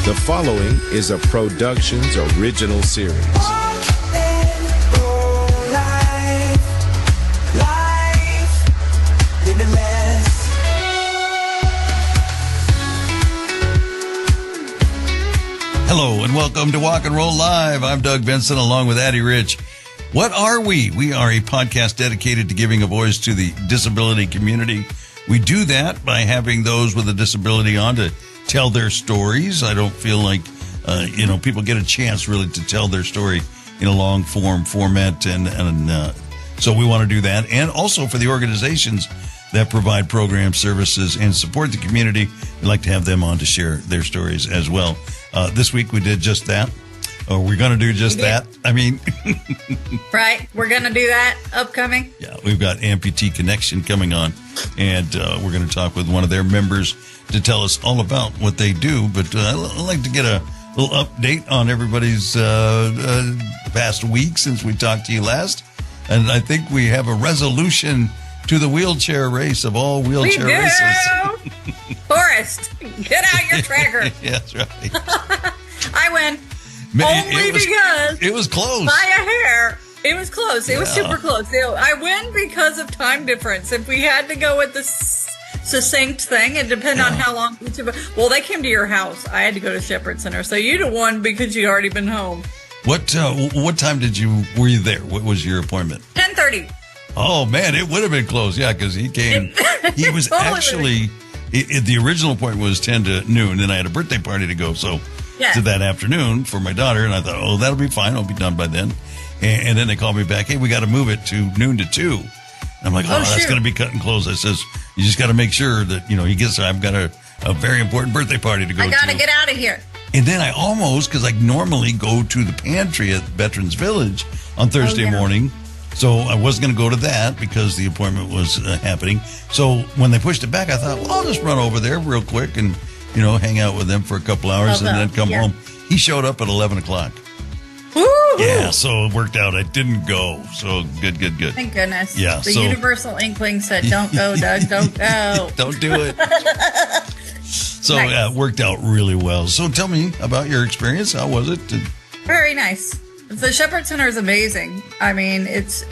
The following is a Productions original series. Hello and welcome to Walk and Roll Live. I'm Doug Benson along with Addie Rich. What are we? We are a podcast dedicated to giving a voice to the disability community. We do that by having those with a disability on to tell their stories. I don't feel like, people get a chance really to tell their story in a long form format. And so we want to do that. And also for the organizations that provide programs, services, and support the community, we'd like to have them on to share their stories as well. This week we did just that. We're going to do just that. I mean, right. We're going to do that upcoming. Yeah, we've got Amputee Connection coming on, and we're going to talk with one of their members to tell us all about what they do. But I'd like to get a little update on everybody's past week since we talked to you last. And I think we have a resolution to the wheelchair race of all wheelchair races. Forrest, get out your tracker. Yeah, that's right. I win. Only because it was close. By a hair. It was close. It was super close. I win because of time difference. If we had to go with the succinct thing, it depends on how long each of us. Well, they came to your house. I had to go to Shepherd Center. So you'd have won because you'd already been home. What time were you there? What was your appointment? 10:30. Oh, man, it would have been close. Yeah, because he came. He was actually, the original appointment was 10 to noon, and I had a birthday party to go. So to that afternoon for my daughter, and I thought, that'll be fine. I'll be done by then. And then they called me back. Hey, we got to move it to noon to 2. And I'm like, that's going to be cutting close. I says, you just got to make sure that, he gets, I've got a very important birthday party to go to. I got to get out of here. And then I almost, because I normally go to the pantry at Veterans Village on Thursday morning. So I wasn't going to go to that because the appointment was happening. So when they pushed it back, I thought, I'll just run over there real quick and, hang out with them for a couple hours and then come home. He showed up at 11 o'clock. Woo-hoo. Yeah, so it worked out. I didn't go. So good. Thank goodness. Yeah. The universal inkling said, don't go, Doug, don't go. Don't do it. So it worked out really well. So tell me about your experience. How was it? Very nice. The Shepherd Center is amazing. I mean, it's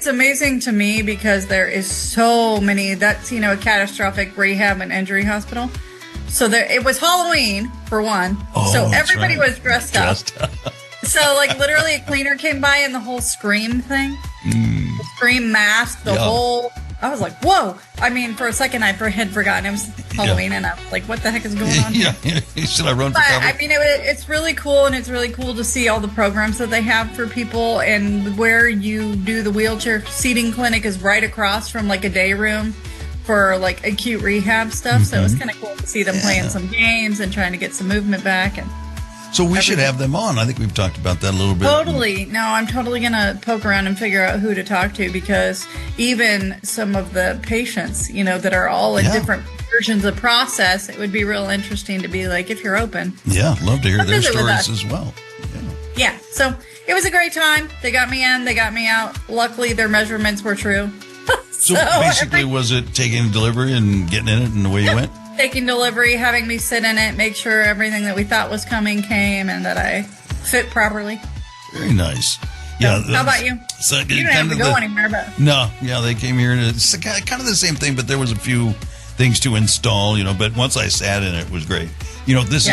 amazing to me because there is so many. That's, a catastrophic rehab and injury hospital. So it was Halloween for one. So everybody was dressed up. So literally a cleaner came by and the whole Scream thing, the Scream mask, the whole, I was like, whoa. I mean, for a second I had forgotten it was Halloween and I was like, what the heck is going on here? Should I run for cover? I mean, it's really cool, and it's really cool to see all the programs that they have for people, and where you do the wheelchair seating clinic is right across from a day room for acute rehab stuff. So it was kind of cool to see them playing some games and trying to get some movement back. And so we should have them on. I think we've talked about that a little bit. Totally. No, I'm totally going to poke around and figure out who to talk to, because even some of the patients, that are all in different versions of process, it would be real interesting to be if you're open. Yeah, love to hear their stories as well. Yeah. So it was a great time. They got me in, they got me out. Luckily, their measurements were true. So basically, was it taking delivery and getting in it and away you went? Taking delivery, having me sit in it, make sure everything that we thought was coming came, and that I fit properly. Very nice. Yeah. So, how about you? So you didn't have to go anywhere, but no. Yeah, they came here, and it's kind of the same thing, but there was a few things to install, But once I sat in it, it was great. This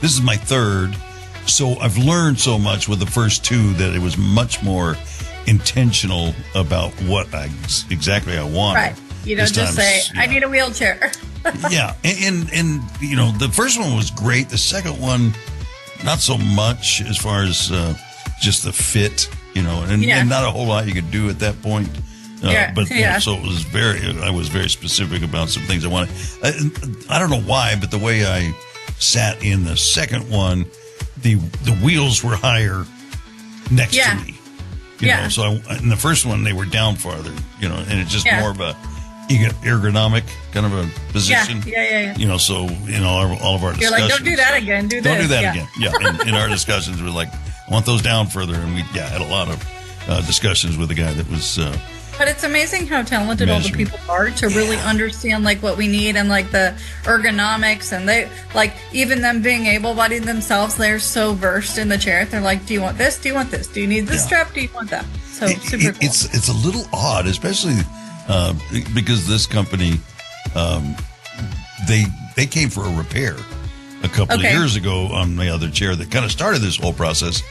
is my third, so I've learned so much with the first two that it was much more intentional about what exactly I wanted. Right. You don't just say, I need a wheelchair. Yeah. And the first one was great. The second one, not so much as far as just the fit, and not a whole lot you could do at that point. So it was I was very specific about some things I wanted. I don't know why, but the way I sat in the second one, the wheels were higher next to me. So in the first one, they were down farther, and it's just more of a ergonomic kind of a position. Yeah. So all of our discussions. You're like, don't do that again. Do this. Don't do that again. Yeah. In our discussions, we're like, I want those down further, and we had a lot of discussions with the guy that was But it's amazing how talented all the people are to really understand like what we need and like the ergonomics, and they like even them being able-bodied themselves, they're so versed in the chair. They're like, do you want this? Do you want this? Do you need this strap? Do you want that? So super cool. It's a little odd, especially because this company they came for a repair a couple of years ago on the other chair that kind of started this whole process,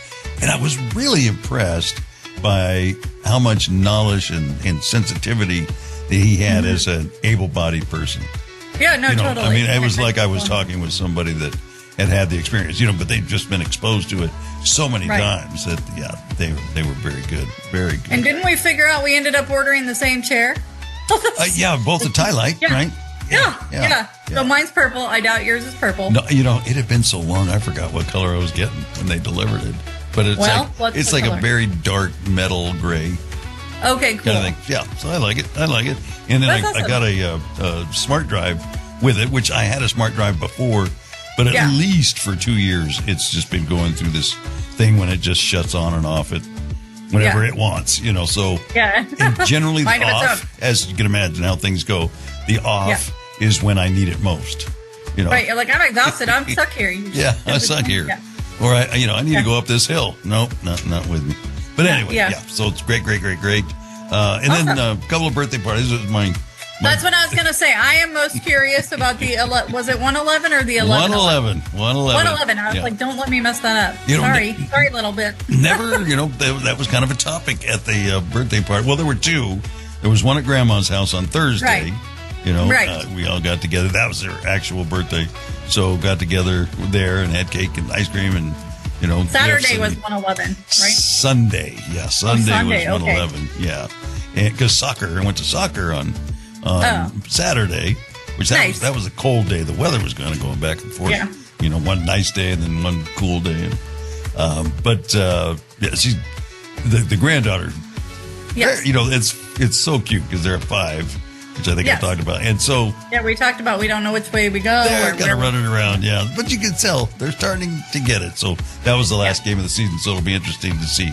and I was really impressed by how much knowledge and sensitivity that he had as an able-bodied person. Yeah, no, totally. I mean, it was like I was talking with somebody that had the experience, but they've just been exposed to it so many times that, they were very good, very good. And didn't we figure out we ended up ordering the same chair? Both a tie light, right? Yeah. So mine's purple. I doubt yours is purple. No, it had been so long, I forgot what color I was getting when they delivered it. But it's like a very dark metal gray. Okay, cool. Kind of thing. Yeah, so I like it. And then I got a smart drive with it, which I had a smart drive before, but at least for 2 years, it's just been going through this thing when it just shuts on and off it whenever it wants, so. Yeah. And generally the off, as you can imagine how things go, the off is when I need it most, Right, you're like, I'm exhausted. I'm stuck here. I'm stuck here. Yeah. Or I need to go up this hill. Nope, not with me. But anyway, so it's great. And then a couple of birthday parties. It was That's what I was going to say. I am most curious about the, was it 111 or the 11? 111. I was like, don't let me mess that up. Sorry, little bit. Never, that was kind of a topic at the birthday party. Well, there were two. There was one at Grandma's house on Thursday. Right. We all got together. That was their actual birthday. So got together there and had cake and ice cream and, Saturday was 111, right? Sunday. Yeah, Sunday was 111. Okay. Yeah. Because I went to soccer on Saturday, which that was a cold day. The weather was kind of going back and forth. Yeah. One nice day and then one cool day. She's the granddaughter. Yes. It's so cute because they're 5. Which I think I talked about. And so... Yeah, we talked about we don't know which way we go. They're kind of running around, But you can tell they're starting to get it. So that was the last game of the season. So it'll be interesting to see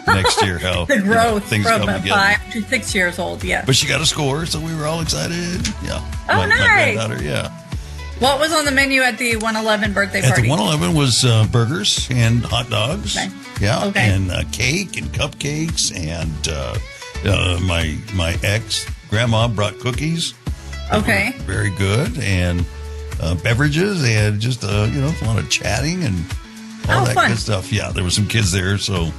next year how the growth things from come together. 5 to 6 years old, But she got a score, so we were all excited. Yeah. Oh, nice. My granddaughter, What was on the menu at the 111 birthday party? At the 111 was burgers and hot dogs. Okay. Yeah. Okay. And cake and cupcakes. And my ex... Grandma brought cookies. Okay. Very good. And beverages and just, a lot of chatting and all that fun. Good stuff. Yeah, there were some kids there, so,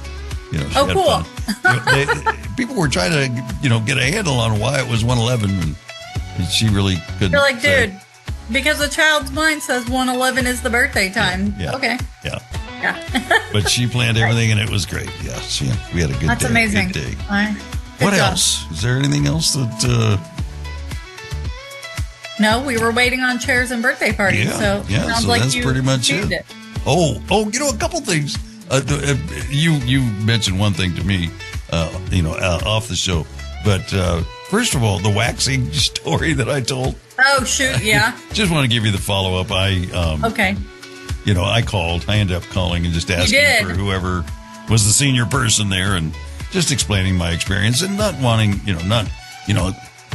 she had cool. fun. People were trying to, get a handle on why it was 111, and she really couldn't. You're like, dude, because the child's mind says 111 is the birthday time. Yeah. Okay. Yeah. But she planned everything, and it was great. Yeah, we had a good day. That's amazing. Good day. What else? Is there anything else that... No, we were waiting on chairs and birthday parties. So sounds like that's pretty much it. Oh, a couple things. You mentioned one thing to me, off the show. But first of all, the waxing story that I told. Oh, shoot, yeah. Just want to give you the follow-up. Okay. I called. I ended up calling and just asking for whoever was the senior person there and just explaining my experience and not wanting,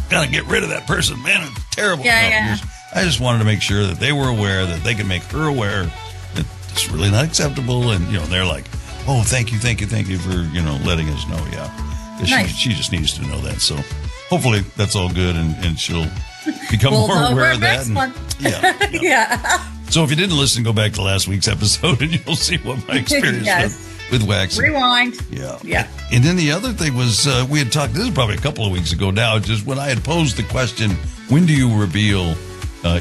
gotta get rid of that person. Man, it's terrible. Yeah. I just wanted to make sure that they were aware, that they could make her aware that it's really not acceptable. And, they're like, oh, thank you for, letting us know. Yeah. Nice. She just needs to know that. So hopefully that's all good and she'll become more aware of that. And, yeah. So if you didn't listen, go back to last week's episode and you'll see what my experience was with waxing. Rewind. Yeah. And then the other thing was, we had talked, this is probably a couple of weeks ago now, just when I had posed the question, when do you reveal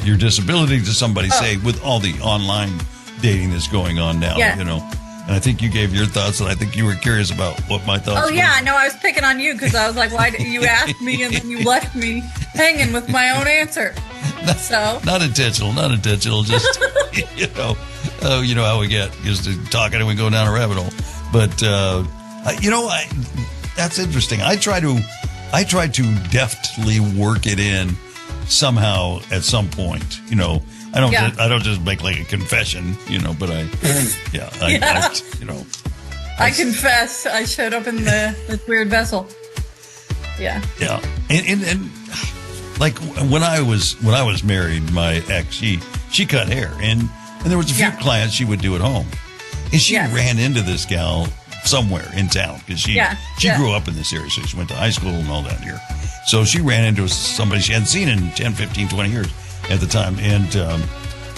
your disability to somebody, say, with all the online dating that's going on now, And I think you gave your thoughts, and I think you were curious about what my thoughts were. Oh, yeah, I know. I was picking on you because I was like, why did you ask me and then you left me hanging with my own answer? Not intentional, just, you know how we get, just talking and we go down a rabbit hole. But, that's interesting. I try to deftly work it in somehow at some point, I don't just make like a confession, but I I confess I showed up in this weird vessel. Yeah. Yeah. And like when I was married, my ex, she cut hair, and there was a few clients she would do at home, and she ran into this gal somewhere in town because she grew up in this area, so she went to high school and all that here. So she ran into somebody she hadn't seen in 10, 15, 20 years at the time, and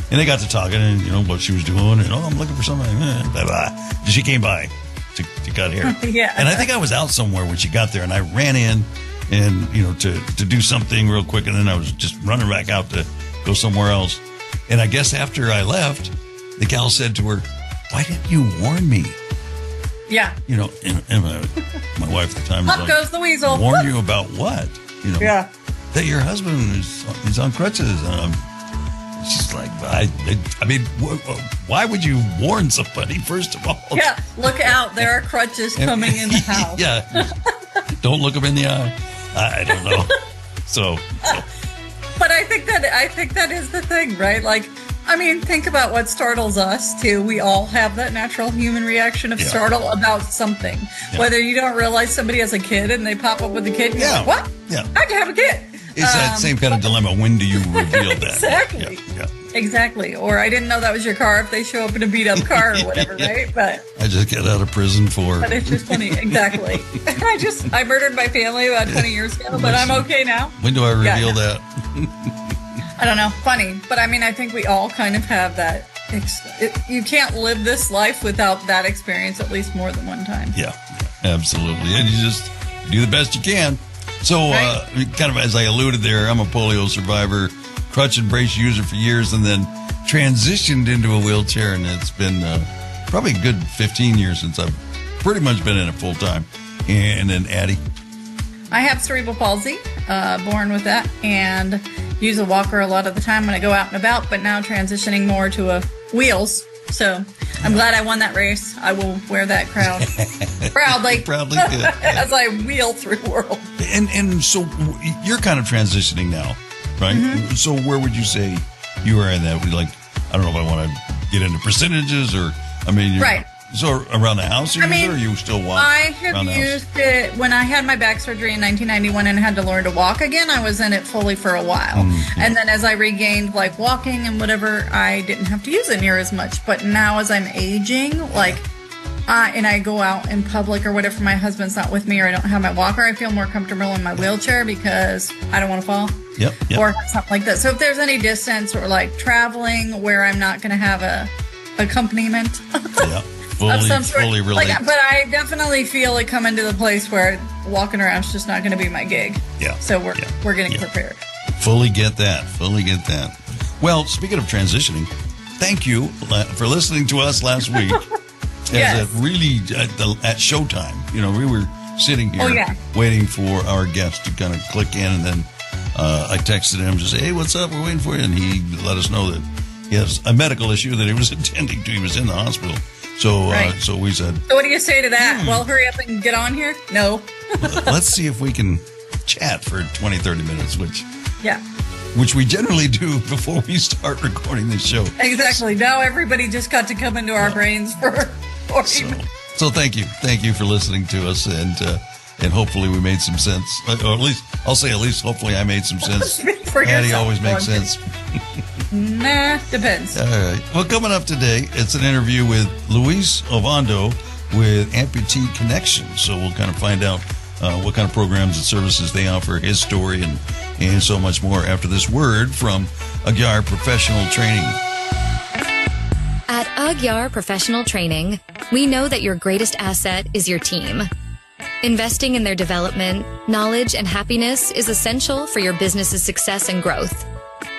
they got to talking, and what she was doing, and I'm looking for somebody. Blah, blah. She came by to cut hair, and I think I was out somewhere when she got there, and I ran in. And, to do something real quick. And then I was just running back out to go somewhere else. And I guess after I left, the gal said to her, "Why didn't you warn me?" Yeah. And my wife at the time was Up goes the weasel. Warn you about what? That your husband is on crutches. She's like, I mean, why would you warn somebody, first of all? Yeah, look out. There are crutches coming in the house. Yeah. Don't look them in the eye. I don't know. So. But I think that is the thing, right? Like, I mean, think about what startles us too. We all have that natural human reaction of startle about something. Yeah. Whether you don't realize somebody has a kid and they pop up with a kid, and you're like, what? Yeah. How'd you have a kid? It's that same kind of dilemma. When do you reveal that? Exactly. Yeah. Exactly. Or I didn't know that was your car if they show up in a beat up car or whatever, right? But I just got out of prison for. But it's just funny. Exactly. I murdered my family about 20 years ago, but I'm okay now. When do I reveal that? I don't know. Funny. But I mean, I think we all kind of have that. You can't live this life without that experience at least more than one time. Yeah, absolutely. And you just do the best you can. So, kind of as I alluded there, I'm a polio survivor, crutch and brace user for years, and then transitioned into a wheelchair, and it's been probably a good 15 years since I've pretty much been in it full time. And then Addie? I have cerebral palsy, born with that, and use a walker a lot of the time when I go out and about, but now transitioning more to wheels. So I'm glad I won that race. I will wear that crown proudly as I wheel through the world. And so you're kind of transitioning now, right? Mm-hmm. So where would you say you are in that? Like, I don't know if I want to get into percentages or, I mean, right. So around the house, or you still walk? I have used it when I had my back surgery in 1991 and had to learn to walk again. I was in it fully for a while. Mm-hmm. And then as I regained like walking and whatever, I didn't have to use it near as much. But now as I'm aging, and I go out in public or whatever, my husband's not with me or I don't have my walker, I feel more comfortable in my wheelchair because I don't want to fall. Yep. Or something like that. So if there's any distance or like traveling where I'm not going to have a accompaniment. Yeah. Fully relate. But I definitely feel it coming to the place where walking around is just not going to be my gig. Yeah. So we're getting prepared. Fully get that. Well, speaking of transitioning, thank you for listening to us last week. Yes. At showtime, we were sitting here waiting for our guest to kind of click in, and then I texted him to say, "Hey, what's up? We're waiting for you," and he let us know that he has a medical issue that he was attending to. He was in the hospital. So so we said... So what do you say to that? Well, hurry up and get on here? No. Let's see if we can chat for 20, 30 minutes, which we generally do before we start recording the show. Exactly. Now everybody just got to come into our brains for 40 minutes. So thank you. Thank you for listening to us, and hopefully we made some sense. Or at least hopefully I made some sense. Addie always makes sense. Nah, depends. All right. Well, coming up today, it's an interview with Luis Ovando with Amputee Connection. So we'll kind of find out what kind of programs and services they offer, his story, and so much more after this word from Agyar Professional Training. At Agyar Professional Training, we know that your greatest asset is your team. Investing in their development, knowledge, and happiness is essential for your business's success and growth.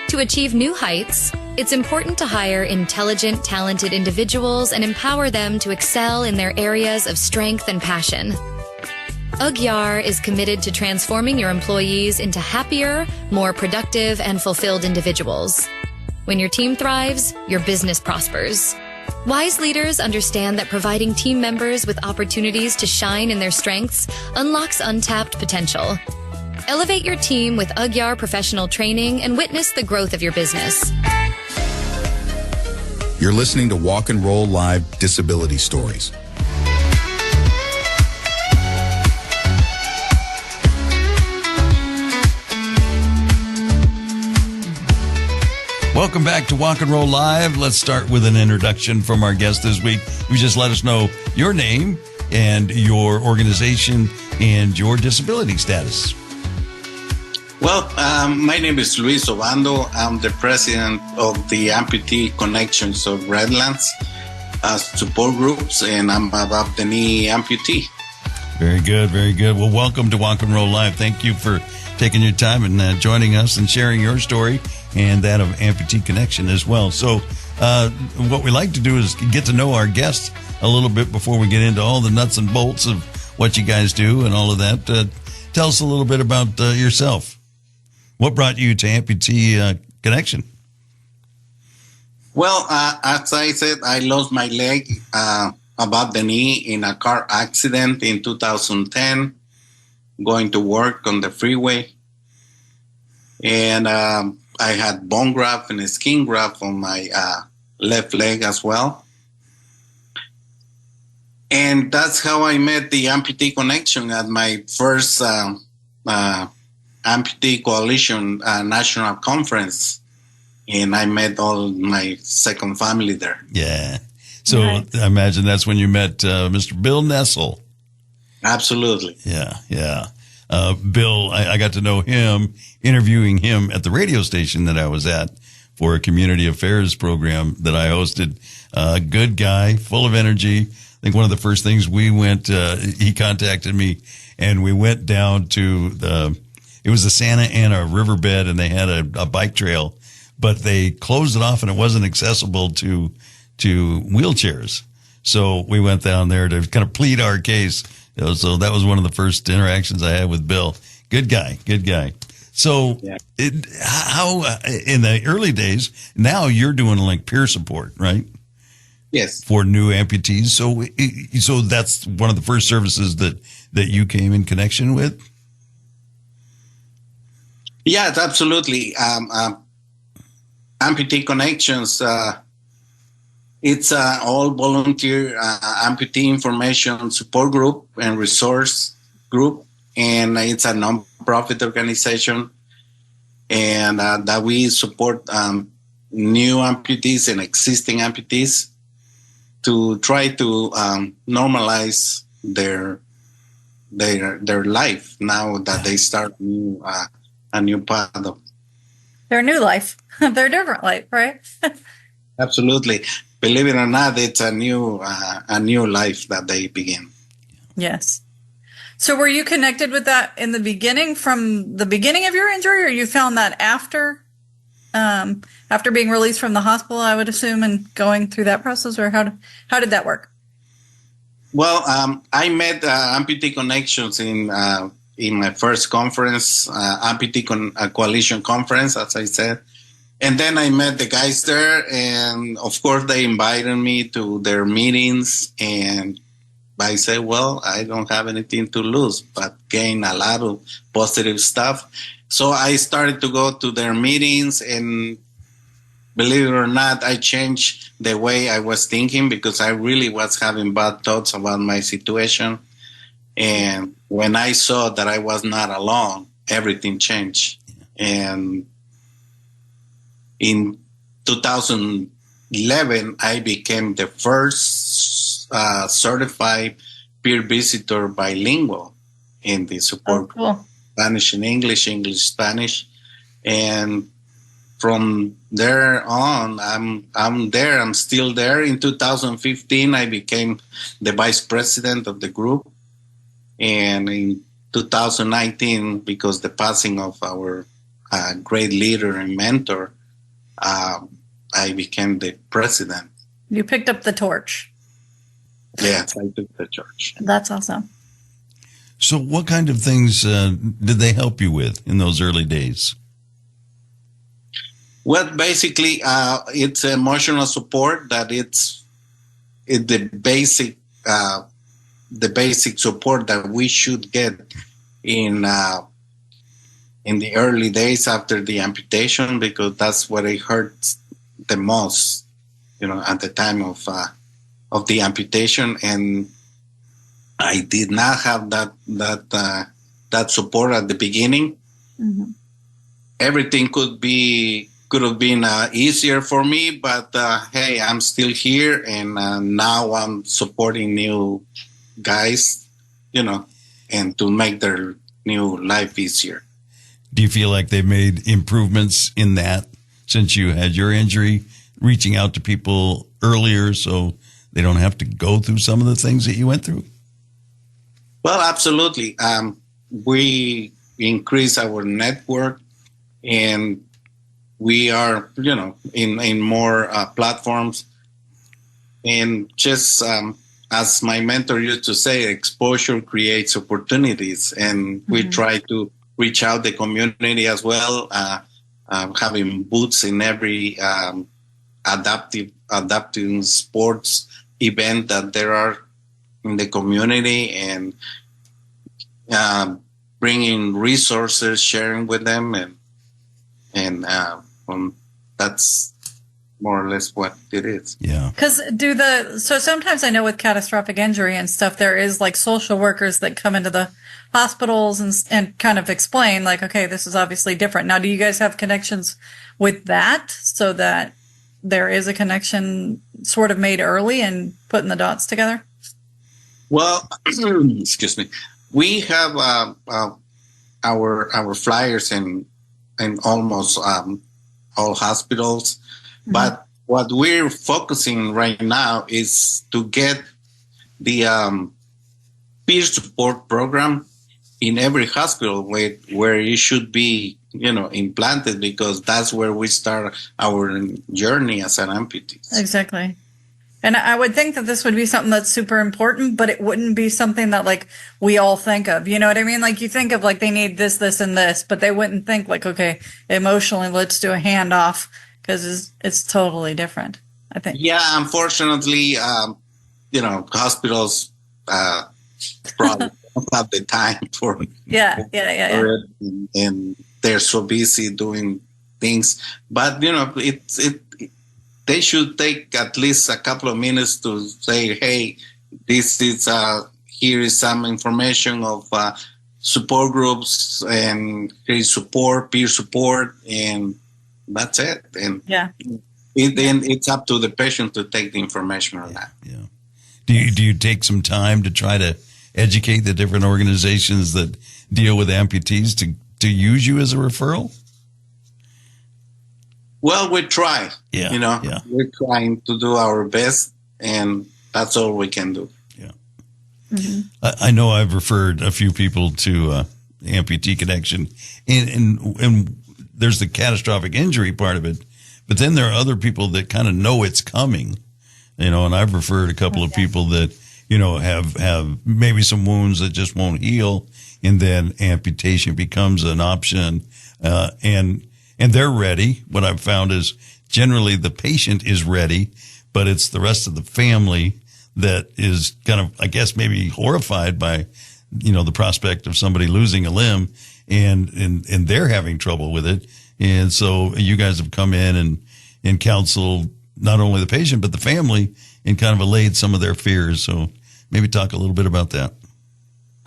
To achieve new heights, it's important to hire intelligent, talented individuals and empower them to excel in their areas of strength and passion. Agyar is committed to transforming your employees into happier, more productive, and fulfilled individuals. When your team thrives, your business prospers. Wise leaders understand that providing team members with opportunities to shine in their strengths unlocks untapped potential. Elevate your team with Agyar Professional Training and witness the growth of your business. You're listening to Walk and Roll Live Disability Stories. Welcome back to Walk and Roll Live. Let's start with an introduction from our guest this week. You just let us know your name and your organization and your disability status. Well, my name is Luis Ovando. I'm the president of the Amputee Connections of Redlands support groups, and I'm above the knee amputee. Very good, very good. Well, welcome to Walk and Roll Live. Thank you for taking your time and joining us and sharing your story and that of Amputee Connection as well. So what we like to do is get to know our guests a little bit before we get into all the nuts and bolts of what you guys do and all of that. Tell us a little bit about yourself. What brought you to Amputee Connection? Well, as I said, I lost my leg above the knee in a car accident in 2010, going to work on the freeway. And I had bone graft and a skin graft on my left leg as well. And that's how I met the Amputee Connection at my first Amputee Coalition National Conference. And I met all my second family there. Yeah. So Nice. I imagine that's when you met Mr. Bill Nessel. Absolutely. Yeah, yeah. Bill, I got to know him, interviewing him at the radio station that I was at for a community affairs program that I hosted. Good guy, full of energy. I think one of the first things we went, he contacted me, and we went down to it was the Santa Ana riverbed, and they had a bike trail, but they closed it off and it wasn't accessible to wheelchairs. So we went down there to kind of plead our case. So that was one of the first interactions I had with Bill. Good guy, good guy. So how in the early days, now you're doing like peer support, right? Yes. For new amputees. So that's one of the first services that you came in connection with? Yes, absolutely. Amputee Connections, it's an all volunteer amputee information support group and resource group, and it's a non-profit organization, and that we support new amputees and existing amputees to try to normalize their life now that they start a new path of Their new life, their different life, right? Absolutely. Believe it or not, it's a new life that they begin. Yes. So were you connected with that in the beginning, from the beginning of your injury, or you found that after being released from the hospital, I would assume, and going through that process, or how did that work? Well, I met Amputee Connections in my first conference, Amputee Coalition Conference, as I said. And then I met the guys there, and of course they invited me to their meetings, and I said, well, I don't have anything to lose, but gain a lot of positive stuff. So I started to go to their meetings, and believe it or not, I changed the way I was thinking, because I really was having bad thoughts about my situation. And when I saw that I was not alone, everything changed. And in 2011, I became the first certified peer visitor bilingual in the support. Oh, cool. Spanish and English, English, Spanish. And from there on, I'm still there. In 2015, I became the vice president of the group. And in 2019, because the passing of our great leader and mentor, I became the president. You picked up the torch. Yes, I took the charge. That's awesome. So what kind of things did they help you with in those early days? Well, basically, it's emotional support. That it's the basic support that we should get in the early days after the amputation, because that's what it hurts the most, at the time of the amputation. And I did not have that support at the beginning. Mm-hmm. Everything could be could have been easier for me, but hey, I'm still here, and now I'm supporting new guys, and to make their new life easier. Do you feel like they've made improvements in that since you had your injury, reaching out to people earlier so they don't have to go through some of the things that you went through? Well, absolutely. We increase our network, and we are, in more platforms. And just as my mentor used to say, exposure creates opportunities. And we try to reach out the community as well, having booths in every adapting sports event that there are in the community, and bringing resources, sharing with them, and that's more or less what it is. Yeah. Because so sometimes I know with catastrophic injury and stuff, there is like social workers that come into the hospitals and kind of explain like, okay, this is obviously different. Now, do you guys have connections with that so that there is a connection sort of made early and putting the dots together? Well, excuse me. We have our flyers in almost all hospitals, but what we're focusing right now is to get the peer support program in every hospital where it should be, implanted, because that's where we start our journey as an amputee. Exactly. And I would think that this would be something that's super important, but it wouldn't be something that like we all think of. You know what I mean? Like you think of like they need this, this, and this, but they wouldn't think like, okay, emotionally, let's do a handoff, because it's totally different, I think. Yeah, unfortunately, hospitals probably don't have the time for it, and they're so busy doing things. But they should take at least a couple of minutes to say, hey, this is here is some information of support groups, and here is support, peer support, and that's it. And it's up to the patient to take the information on that. Yeah. Do you take some time to try to educate the different organizations that deal with amputees to use you as a referral? Well, we try. Yeah. We're trying to do our best, and that's all we can do. Yeah. Mm-hmm. I know I've referred a few people to Amputee Connection, and there's the catastrophic injury part of it, but then there are other people that kind of know it's coming, and I've referred a couple of people that, have maybe some wounds that just won't heal, and then amputation becomes an option, and they're ready. What I've found is generally the patient is ready, but it's the rest of the family that is kind of, I guess, maybe horrified by, the prospect of somebody losing a limb, and they're having trouble with it. And so you guys have come in and counseled not only the patient, but the family, and kind of allayed some of their fears. So maybe talk a little bit about that.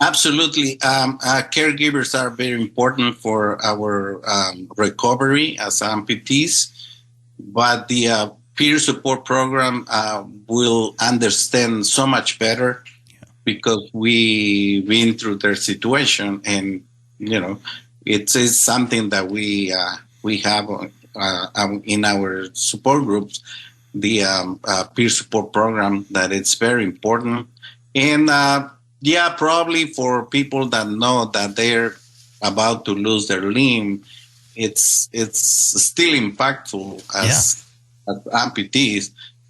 Absolutely. Caregivers are very important for our recovery as amputees, but the peer support program will understand so much better because we've been through their situation, and it's something that we have in our support groups, the peer support program, that it's very important. And probably for people that know that they're about to lose their limb, it's still impactful as amputees.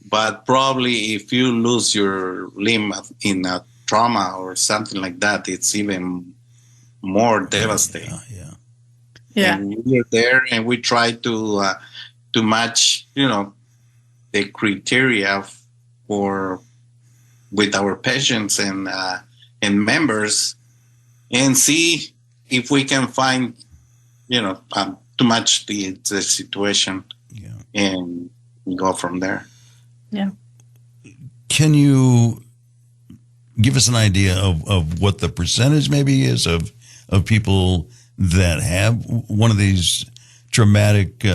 But probably if you lose your limb in a trauma or something like that, it's even more devastating. Yeah. And we're there, and we try to match, the criteria with our patients and members, and see if we can find, to match the situation, and go from there. Yeah. Can you give us an idea of what the percentage maybe is of people that have one of these traumatic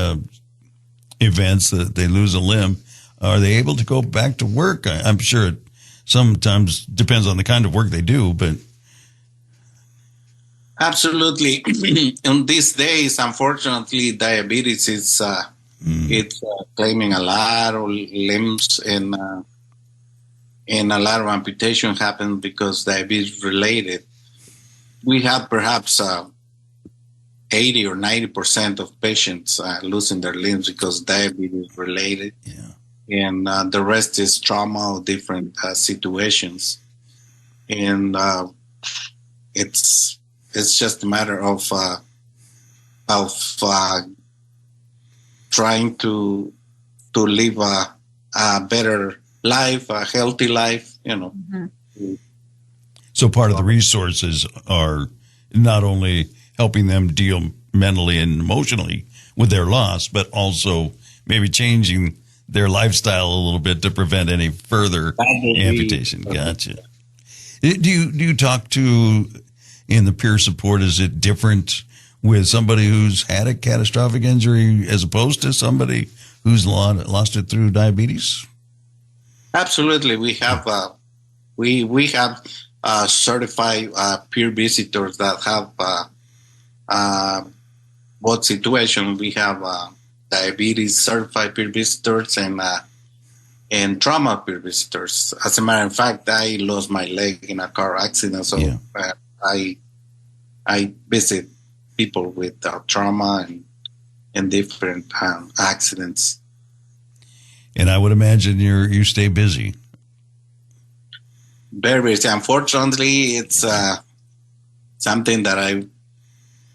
events that they lose a limb, are they able to go back to work? I'm sure it sometimes depends on the kind of work they do, but. Absolutely. In these days, unfortunately, diabetes is it's claiming a lot of limbs, and a lot of amputation happen because diabetes related. We have perhaps 80 or 90% of patients losing their limbs because diabetes related, and the rest is trauma or different situations, and it's just a matter of trying to live a better life, a healthy life, Mm-hmm. So part of the resources are not only helping them deal mentally and emotionally with their loss, but also maybe changing their lifestyle a little bit to prevent any further amputation. Gotcha. Do you talk to, in the peer support, is it different with somebody who's had a catastrophic injury as opposed to somebody who's lost it through diabetes? Absolutely. We have we have certified peer visitors that have both situations. We have diabetes certified peer visitors and trauma peer visitors. As a matter of fact, I lost my leg in a car accident, so I visit people with trauma and different accidents. And I would imagine you stay busy. Very busy. Unfortunately, it's something that I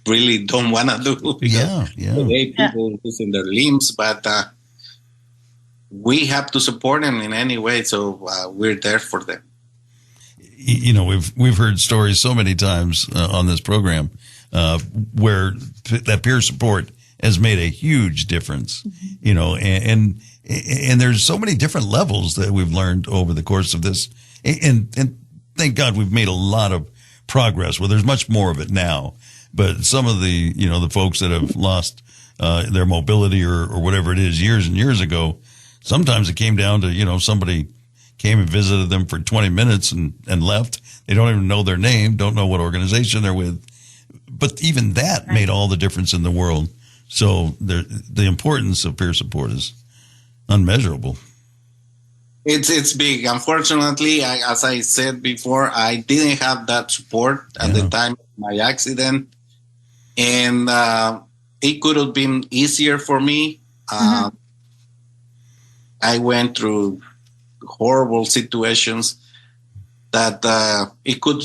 really don't want to do. Because the way people losing their limbs, but we have to support them in any way, so we're there for them. You know, we've heard stories so many times on this program where that peer support has made a huge difference. You know, and there's so many different levels that we've learned over the course of this, and thank God we've made a lot of progress. Well, there's much more of it now, but some of the the folks that have lost their mobility or whatever it is years and years ago, sometimes it came down to somebody came and visited them for 20 minutes and left. They don't even know their name, don't know what organization they're with. But even that made all the difference in the world. So the importance of peer support is unmeasurable. It's big. Unfortunately, as I said before, I didn't have that support at the time of my accident. And it could have been easier for me. I went through horrible situations that it could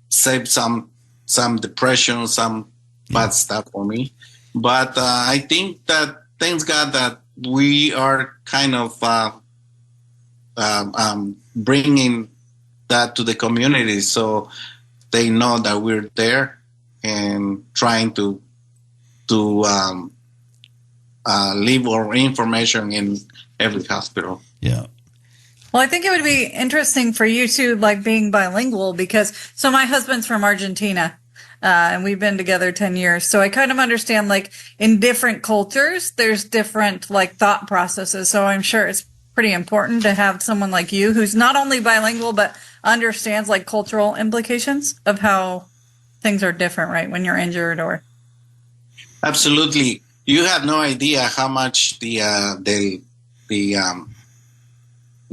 save some depression, some bad stuff for me. But I think that, thanks God, that we are kind of bringing that to the community, so they know that we're there and trying to leave our information in every hospital. Yeah. Well, I think it would be interesting for you too, like being bilingual, because so my husband's from Argentina, and we've been together 10 years. So I kind of understand, like, in different cultures, there's different like thought processes. So I'm sure it's pretty important to have someone like you who's not only bilingual, but understands like cultural implications of how things are different, right? When you're injured or. Absolutely. You have no idea how much the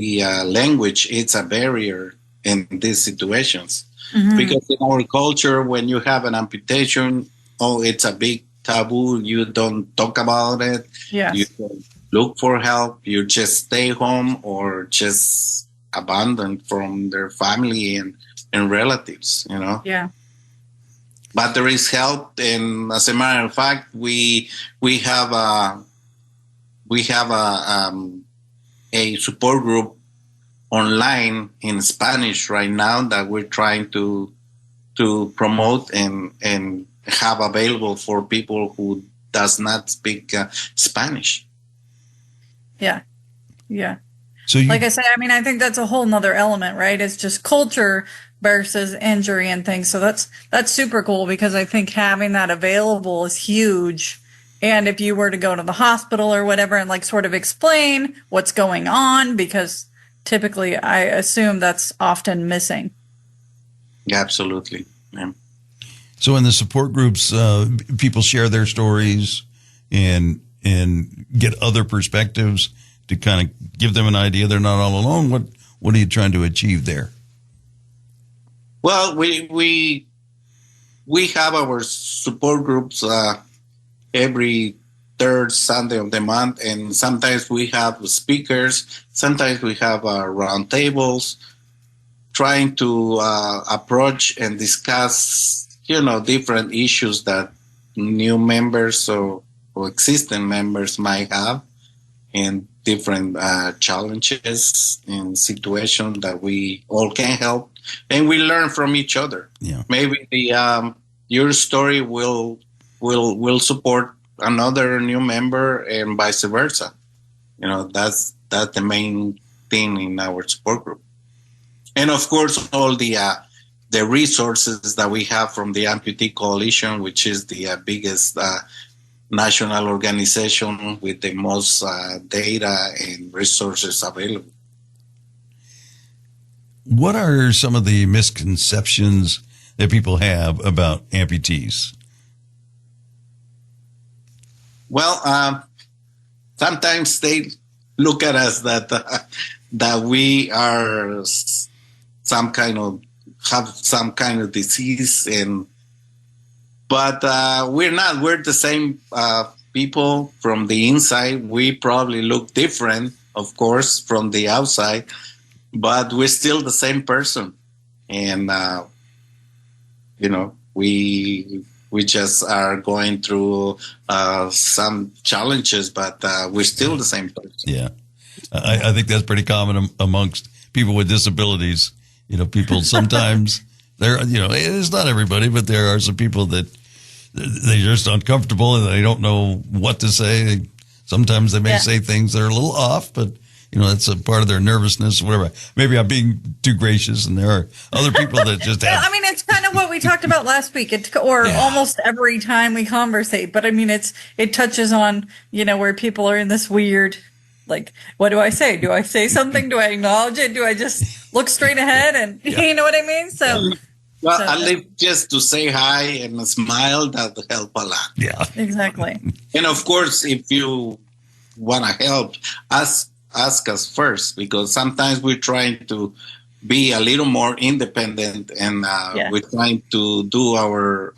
language is a barrier in these situations. Because in our culture, when you have an amputation, it's a big taboo. You don't talk about it. Yes. You don't look for help. You just stay home or just abandoned from their family and relatives, Yeah. But there is help, and as a matter of fact, we have a support group online in Spanish right now that we're trying to promote and have available for people who does not speak Spanish. Yeah. Yeah. So like I say, I mean, I think that's a whole nother element, right? It's just culture versus injury and things. So that's super cool, because I think having that available is huge And if you were to go to the hospital or whatever and like sort of explain what's going on, because typically I assume that's often missing. Yeah, absolutely. Yeah. So in the support groups, people share their stories and get other perspectives to kind of give them an idea they're not all alone. What are you trying to achieve there? Well, we have our support groups every third Sunday of the month, and sometimes we have speakers, sometimes we have roundtables, trying to approach and discuss, different issues that new members or existing members might have, and different challenges and situations that we all can help, and we learn from each other. Yeah. Maybe your story will support another new member, and vice versa. That's the main thing in our support group. And of course, all the resources that we have from the Amputee Coalition, which is the biggest national organization with the most data and resources available. What are some of the misconceptions that people have about amputees? Well, sometimes they look at us that we are have some kind of disease, but we're not. We're the same people from the inside. We probably look different, of course, from the outside, but we're still the same person. And we just are going through some challenges, but we're still the same person. Yeah, I think that's pretty common amongst people with disabilities. People sometimes it's not everybody, but there are some people that they're just uncomfortable and they don't know what to say. Sometimes they may say things that are a little off, but that's a part of their nervousness, whatever. Maybe I'm being too gracious, and there are other people that just have. I mean, it's kind of what we talked about last week, almost every time we conversate. But I mean, it touches on where people are in this weird, like, what do I say? Do I say something? Do I acknowledge it? Do I just look straight ahead? And you know what I mean? So, well, at least just to say hi and smile, that will help a lot. Yeah, exactly. And of course, if you want to help, ask us first, because sometimes we're trying to be a little more independent, and we're trying to do our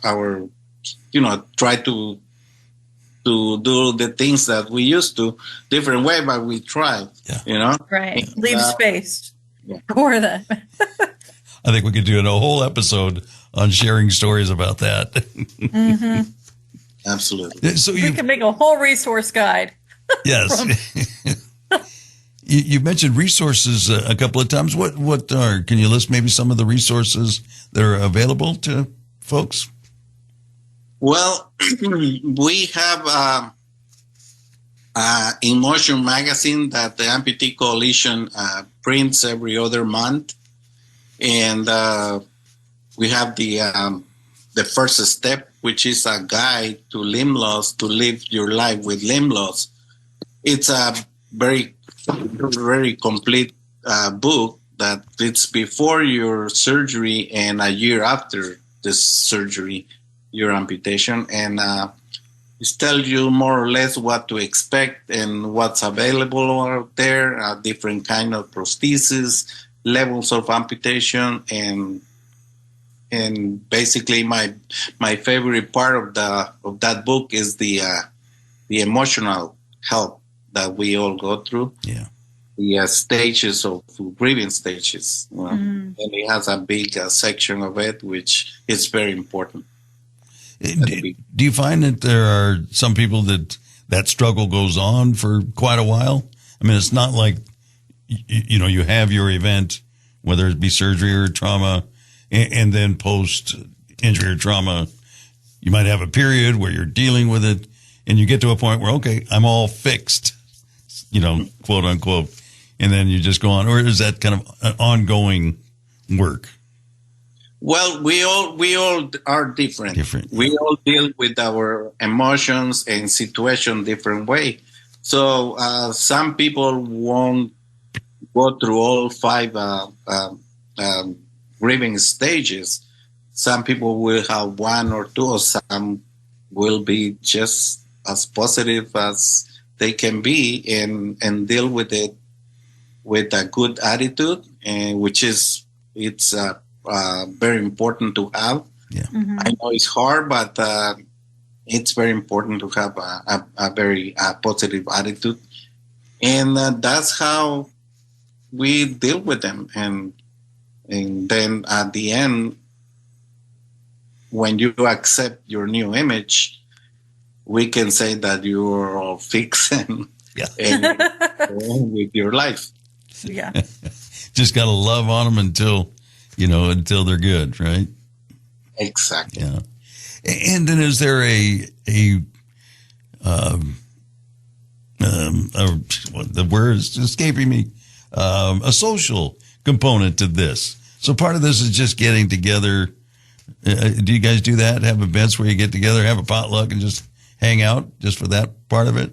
try to do the things that we used to different way, but we try. Right. Leave space for that. I think we could do a whole episode on sharing stories about that. Mm-hmm. Absolutely. So we can make a whole resource guide. Yes. You mentioned resources a couple of times. What are? Can you list maybe some of the resources that are available to folks? Well, we have In Motion magazine that the Amputee Coalition prints every other month, and we have the first step, which is a guide to limb loss, to live your life with limb loss. It's a very, very complete book that it's before your surgery and a year after the surgery, your amputation, and it tells you more or less what to expect and what's available out there, different kind of prostheses, levels of amputation, and basically my favorite part of that book is the emotional help that we all go through. Yeah. The stages of grieving stages, and it has a big section of it, which is very important. Do you find that there are some people that struggle goes on for quite a while? I mean, it's not like, you have your event, whether it be surgery or trauma, and then post injury or trauma, you might have a period where you're dealing with it, and you get to a point where, okay, I'm all fixed, quote unquote, and then you just go on. Or is that kind of an ongoing work? Well, we all are different. We all deal with our emotions and situation different way. So some people won't go through all five grieving stages. Some people will have one or two, or some will be just as positive as they can be and deal with it with a good attitude, and which is it's very important to have. Yeah. Mm-hmm. I know it's hard, but it's very important to have a very positive attitude, and that's how we deal with them. And then at the end, when you accept your new image, we can say that you're all fixed and with your life. Yeah. Just got to love on them until they're good, right? Exactly. Yeah. And then is there the word is escaping me, a social component to this. So part of this is just getting together. Do you guys do that? Have events where you get together, have a potluck, and just hang out just for that part of it?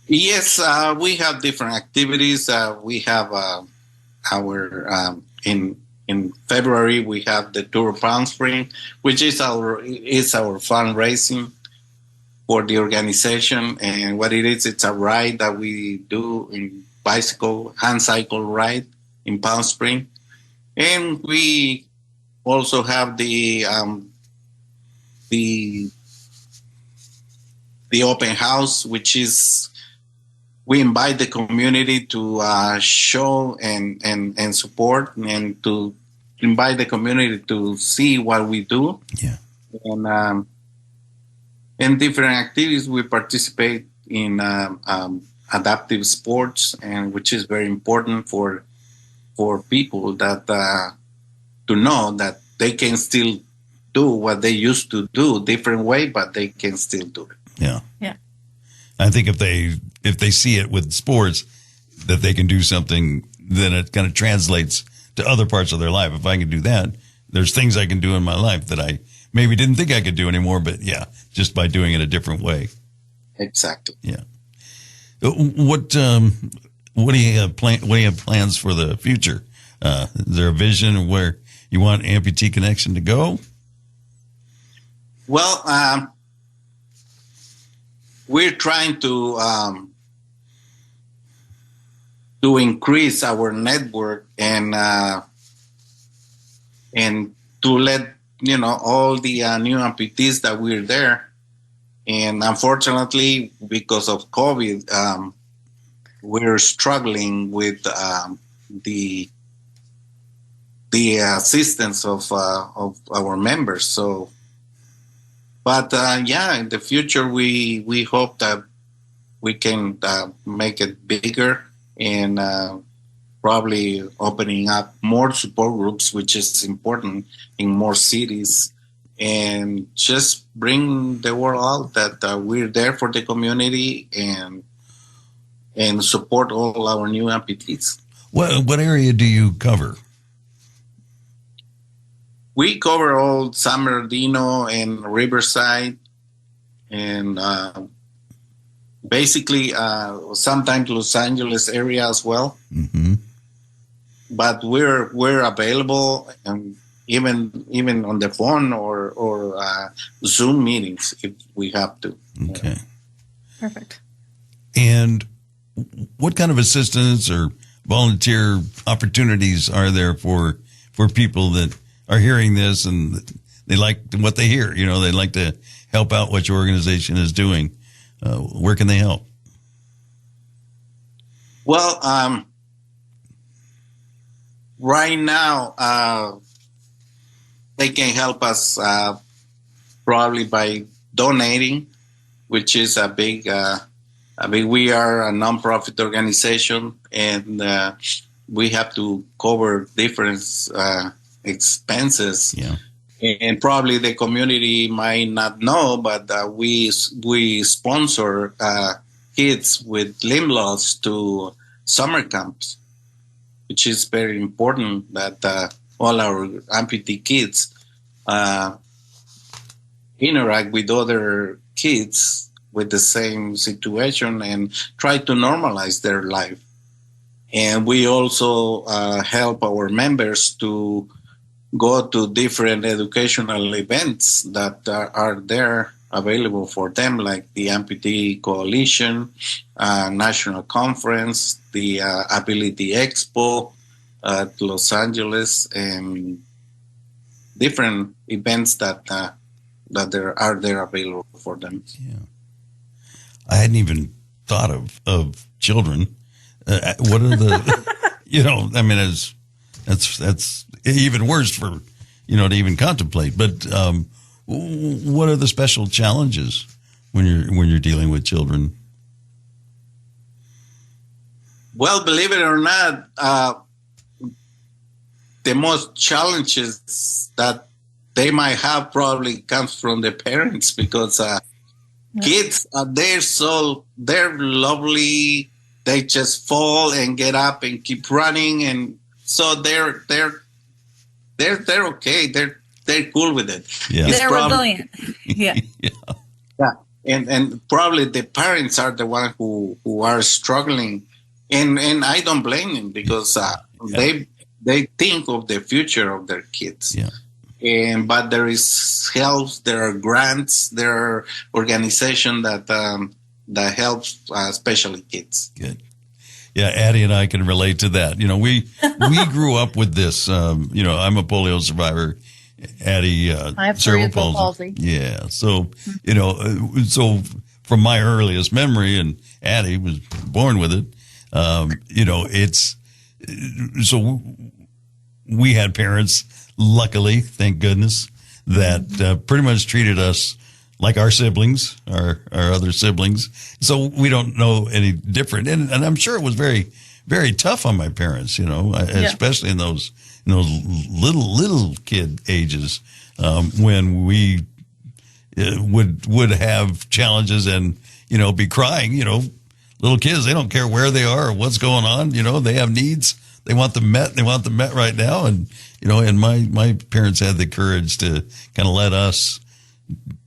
Yes, we have different activities. We have our in February we have the Tour of Palm Spring, which is our fundraising for the organization. And what it is, it's a ride that we do in hand cycle ride in Palm Spring, and we also have the open house, which is we invite the community to show and support, and to invite the community to see what we do. Yeah. And in different activities, we participate in adaptive sports, and which is very important for people that to know that they can still do what they used to do different way, but they can still do it. Yeah. Yeah. I think if they see it with sports, that they can do something, then it kind of translates to other parts of their life. If I can do that, there's things I can do in my life that I maybe didn't think I could do anymore, but yeah, just by doing it a different way. Exactly. Yeah. What do you have plans for the future? Is there a vision of where you want Amputee Connection to go? Well, we're trying to increase our network and to let all the new amputees that we're there. And unfortunately, because of COVID, we're struggling with the assistance of our members. So, but in the future, we hope that we can make it bigger, and probably opening up more support groups, which is important in more cities, and just bring the word out that we're there for the community and support all our new amputees. What area do you cover? We cover all San Bernardino and Riverside, and basically sometimes Los Angeles area as well. Mm-hmm. But we're available, and even on the phone or Zoom meetings if we have to. Okay. Perfect. And what kind of assistance or volunteer opportunities are there for people that are hearing this and they like what they hear? They like to help out what your organization is doing. Where can they help? Well, right now, they can help us probably by donating, which is a big. We are a nonprofit organization, and we have to cover different expenses. Yeah. And probably the community might not know, but we sponsor kids with limb loss to summer camps, which is very important that all our amputee kids interact with other kids with the same situation and try to normalize their life. And we also help our members to go to different educational events that are there available for them, like the Amputee Coalition, National Conference, the Ability Expo at Los Angeles, and different events that there are there available for them. Yeah, I hadn't even thought of children. What are the, I mean, that's even worse for, to even contemplate. But what are the special challenges when you're dealing with children? Well, believe it or not, the most challenges that they might have probably comes from the parents, because kids they're lovely. They just fall and get up and keep running, and so they're okay. They're cool with it. Yeah. They're resilient. Yeah. Yeah. And probably the parents are the ones who are struggling, and I don't blame them, because they think of the future of their kids. Yeah. But there is help, there are grants, there are organizations that helps especially kids. Good. Yeah, Addie and I can relate to that. We grew up with this. I'm a polio survivor. Addie, I have cerebral cerebral palsy. Yeah. So, so from my earliest memory, and Addie was born with it, it's, so we had parents, luckily, thank goodness, that pretty much treated us like our siblings, our other siblings. So we don't know any different. And I'm sure it was very, very tough on my parents, especially in those little kid ages, when we would have challenges and, be crying. Little kids, they don't care where they are or what's going on. They have needs. They want them met. They want them met right now. And, and my parents had the courage to kind of let us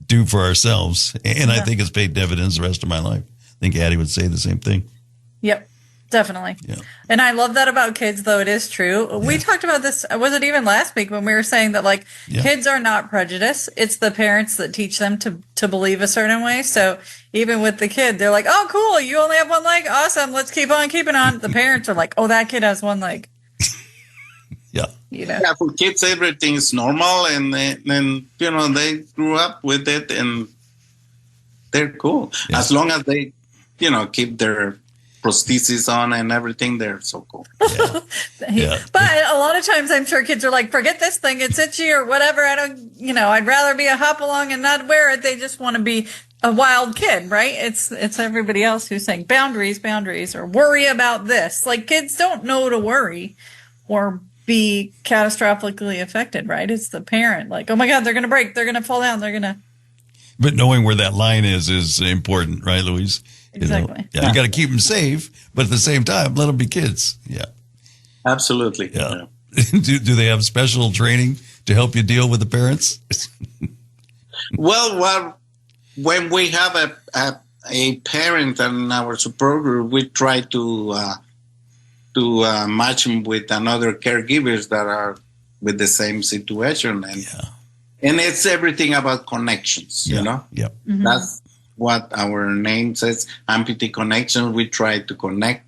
do for ourselves. And I think it's paid dividends the rest of my life. I think Addie would say the same thing. Yep, definitely. Yeah. And I love that about kids, though it is true. Yeah. We talked about this, was it even last week, when we were saying that, kids are not prejudiced. It's the parents that teach them to believe a certain way. So even with the kid, they're like, oh, cool, you only have one leg? Awesome, let's keep on keeping on. The parents are like, oh, that kid has one leg. Yeah. Yeah, for kids, everything is normal, and they grew up with it, and they're cool. Yeah. As long as they, keep their prosthesis on and everything, they're so cool. Yeah. Yeah. But a lot of times I'm sure kids are like, forget this thing, it's itchy or whatever. I don't, I'd rather be a hop along and not wear it. They just want to be a wild kid, right? It's everybody else who's saying boundaries, or worry about this. Like, kids don't know to worry or be catastrophically affected, right? It's the parent, like, oh my God, they're going to break, they're going to fall down, they're going to. But knowing where that line is important, right, Luis? Exactly. You got to keep them safe, but at the same time, let them be kids. Yeah. Absolutely. Yeah. Do they have special training to help you deal with the parents? Well, when we have a parent in our support group, we try to match them with another caregivers that are with the same situation, and it's everything about connections. Yeah. Mm-hmm. That's what our name says, Amputee Connection. We try to connect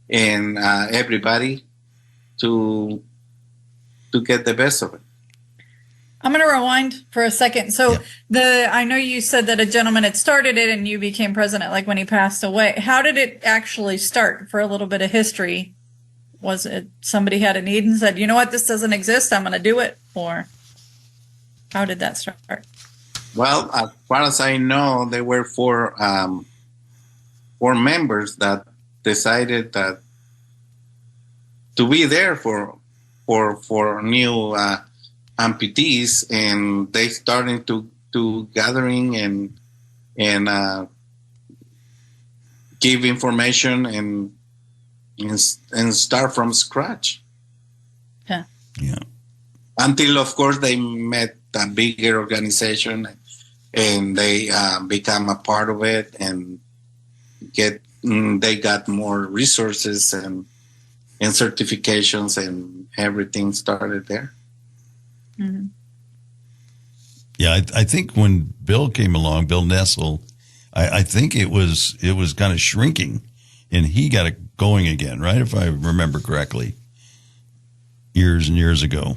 and everybody to get the best of it. I'm going to rewind for a second. So I know you said that a gentleman had started it and you became president, like when he passed away. How did it actually start? For a little bit of history, was it somebody had a need and said, you know what, this doesn't exist, I'm going to do it? Or how did that start? Well, as far as I know, there were four members that decided that to be there for new amputees, and they started to gathering and give information and start from scratch. Yeah. Yeah. until, of course, they met a bigger organization and they become a part of it and they got more resources and certifications, and everything started there. Mm-hmm. Yeah, I think when Bill came along, Bill Nessel, I think it was kind of shrinking, and he got it going again, right? If I remember correctly, years and years ago.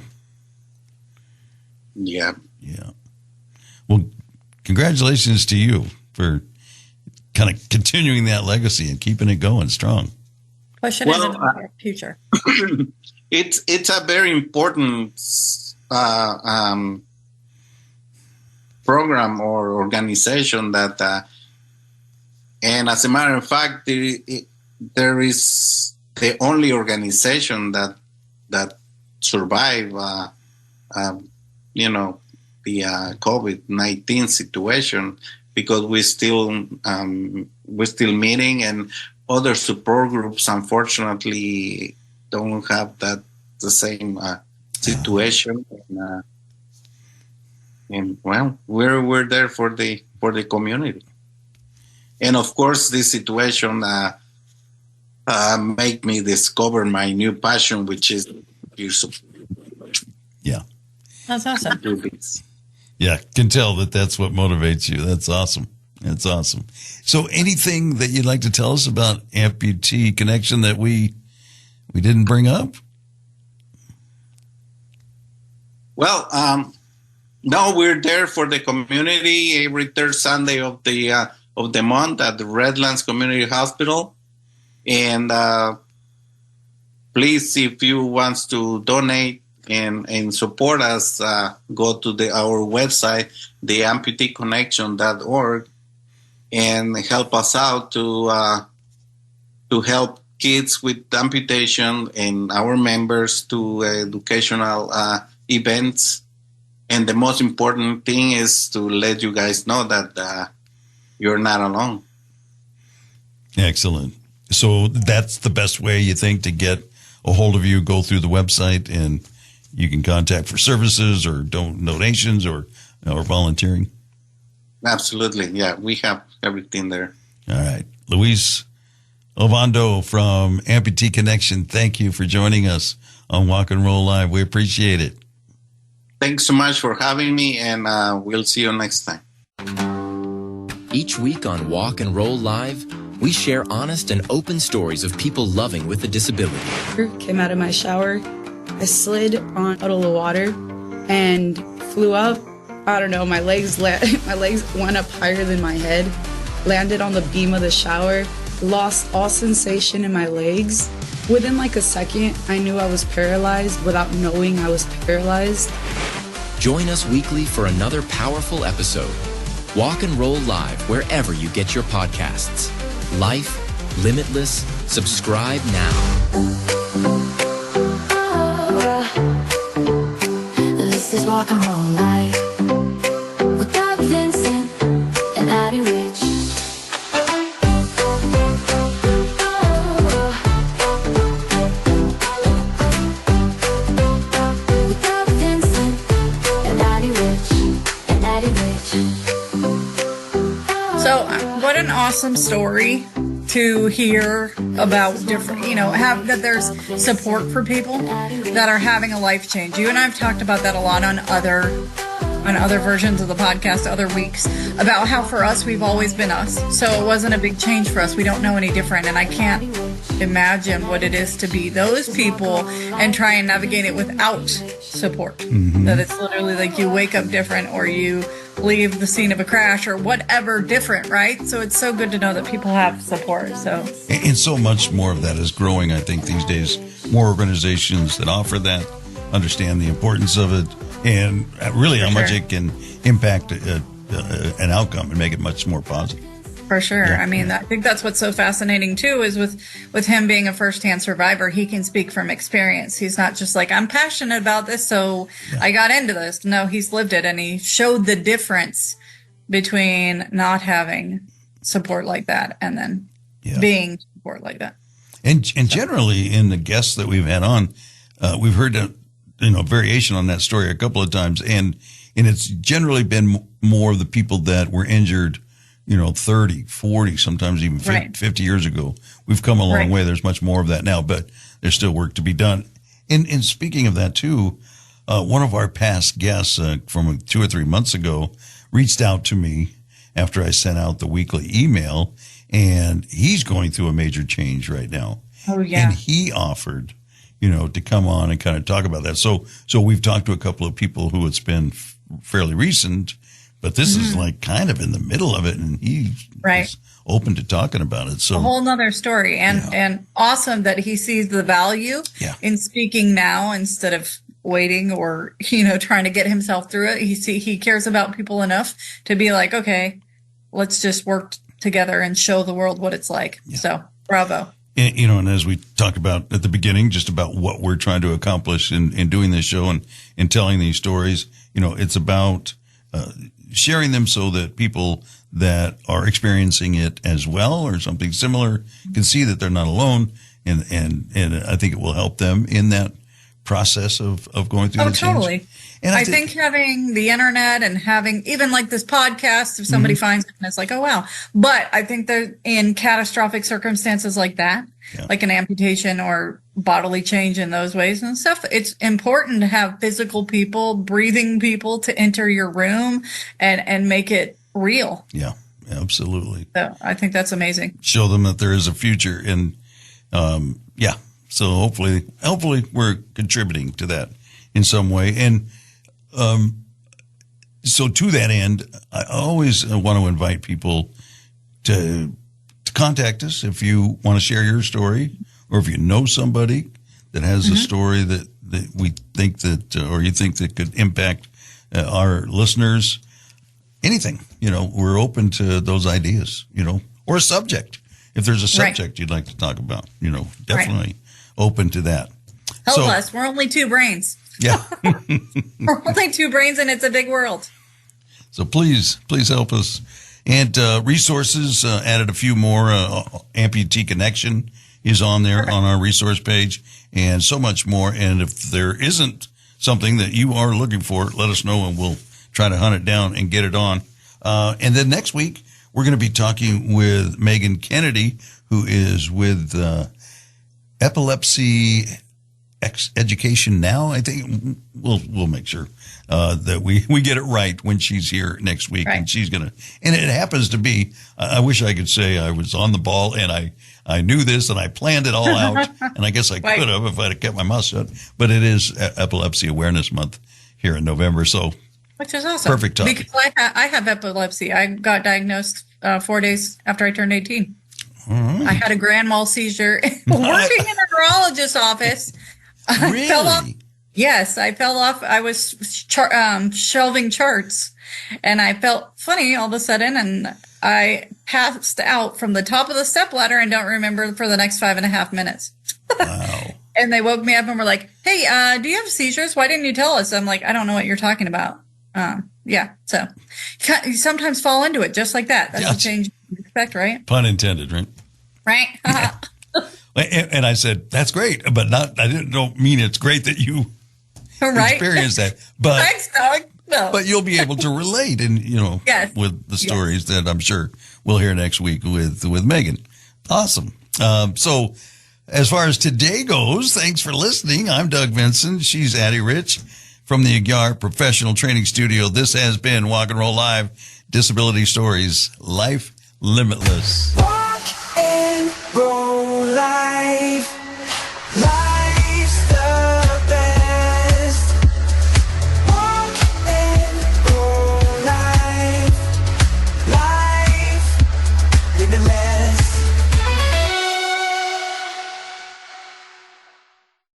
Yeah. Yeah. Well, congratulations to you for kind of continuing that legacy and keeping it going strong. Pushing it into the future. It's a very important program or organization that, and as a matter of fact, there is the only organization that survived, the COVID-19 situation, because we're still meeting, and other support groups unfortunately don't have the same situation. And well, we're there for the community, and of course, this situation make me discover my new passion, which is peer support. Yeah, that's awesome. Yeah, can tell that's what motivates you. That's awesome. That's awesome. So, anything that you'd like to tell us about Amputee Connection that we didn't bring up? Well, no, we're there for the community every third Sunday of the month at the Redlands Community Hospital. And please, if you want to donate and support us, go to our website, the amputeeconnection.org, and help us out to help kids with amputation and our members to educational events. And the most important thing is to let you guys know that you're not alone. Excellent. So that's the best way, you think, to get a hold of you? Go through the website, and you can contact for services or donations or volunteering? Absolutely. Yeah, we have everything there. All right. Luis Ovando from Amputee Connection, thank you for joining us on Walk and Roll Live. We appreciate it. Thanks so much for having me, and we'll see you next time. Each week on Walk and Roll Live, we share honest and open stories of people loving with a disability. Came out of my shower, I slid on a puddle of water and flew up. I don't know, my legs went up higher than my head, landed on the beam of the shower, lost all sensation in my legs. Within like a second, I knew I was paralyzed without knowing I was paralyzed. Join us weekly for another powerful episode. Walk and Roll Live wherever you get your podcasts. Life Limitless. Subscribe now. This is Walk and Roll Live with Doug Vincent and Abby Rich. With Doug Vincent and Abby Rich. So, what an awesome story to hear about different, have that there's support for people that are having a life change. You and I have talked about that a lot on other versions of the podcast, other weeks, about how for us, we've always been us. So it wasn't a big change for us. We don't know any different. And I can't imagine what it is to be those people and try and navigate it without support. Mm-hmm. That it's literally like you wake up different or you leave the scene of a crash or whatever different, right? So it's so good to know that people have support. And so much more of that is growing, I think, these days. More organizations that offer that, understand the importance of it, and really how much it can impact an outcome and make it much more positive. For sure. Yeah. I mean, I think that's what's so fascinating too, is with him being a firsthand survivor, he can speak from experience. He's not just like, I'm passionate about this, so I got into this. No, he's lived it, and he showed the difference between not having support like that and then being support like that. And generally in the guests that we've had on, we've heard variation on that story a couple of times, and it's generally been more of the people that were injured, 30, 40, sometimes even 50 years ago. We've come a long way. There's much more of that now, but there's still work to be done. And speaking of that too, one of our past guests from 2 or 3 months ago reached out to me after I sent out the weekly email, and he's going through a major change right now. Oh, yeah. And he offered, to come on and kind of talk about that. So we've talked to a couple of people who it's been fairly recent, but this is like kind of in the middle of it, and he's open to talking about it. So a whole nother story, and awesome that he sees the value in speaking now instead of waiting or, trying to get himself through it. He cares about people enough to be like, okay, let's just work together and show the world what it's like. Yeah. So bravo. And as we talked about at the beginning, just about what we're trying to accomplish in doing this show and telling these stories, it's about sharing them so that people that are experiencing it as well or something similar can see that they're not alone. And I think it will help them in that process of going through the change. Totally. And I think having the internet and having even like this podcast, if somebody finds it and it's like, oh, wow. But I think that in catastrophic circumstances like that, like an amputation or bodily change in those ways and stuff, it's important to have physical people, breathing people to enter your room and make it real. Yeah, absolutely. So I think that's amazing. Show them that there is a future. And so hopefully we're contributing to that in some way. And so to that end, I always want to invite people to contact us if you want to share your story, or if you know somebody that has a story that we think that, or you think that could impact our listeners. Anything, we're open to those ideas, or a subject. If there's a subject you'd like to talk about, definitely open to that. Help us. We're only 2 brains. Yeah. We're only 2 brains, and it's a big world. So please help us. And resources, added a few more. Amputee Connection is on there on our resource page, and so much more. And if there isn't something that you are looking for, let us know, and we'll try to hunt it down and get it on. And then next week, we're going to be talking with Megan Kennedy, who is with Epilepsy Education Now. I think we'll make sure that we get it right when she's here next week, and she's gonna. And it happens to be. I wish I could say I was on the ball and I knew this and I planned it all out, and I guess I could have if I'd have kept my mouth shut. But it is Epilepsy Awareness Month here in November, so which is awesome. Perfect time. Because I have epilepsy. I got diagnosed 4 days after I turned 18. I had a grand mal seizure working in a neurologist's office. Really? I fell off. Yes, I fell off. I was shelving charts, and I felt funny all of a sudden, and I passed out from the top of the stepladder and don't remember for the next 5.5 minutes. Wow. And they woke me up and were like, hey, do you have seizures? Why didn't you tell us? I'm like, I don't know what you're talking about. So you sometimes fall into it just like that. That's the change you expect, right? Pun intended, right? Right. Yeah. And I said, that's great, but I don't mean it's great that you experience that. But thanks, Doug. No. But you'll be able to relate, and with the stories that I'm sure we'll hear next week with Megan. Awesome. So as far as today goes, thanks for listening. I'm Doug Vinson. She's Addie Rich from the Aguiar Professional Training Studio. This has been Walk and Roll Live, Disability Stories, Life Limitless.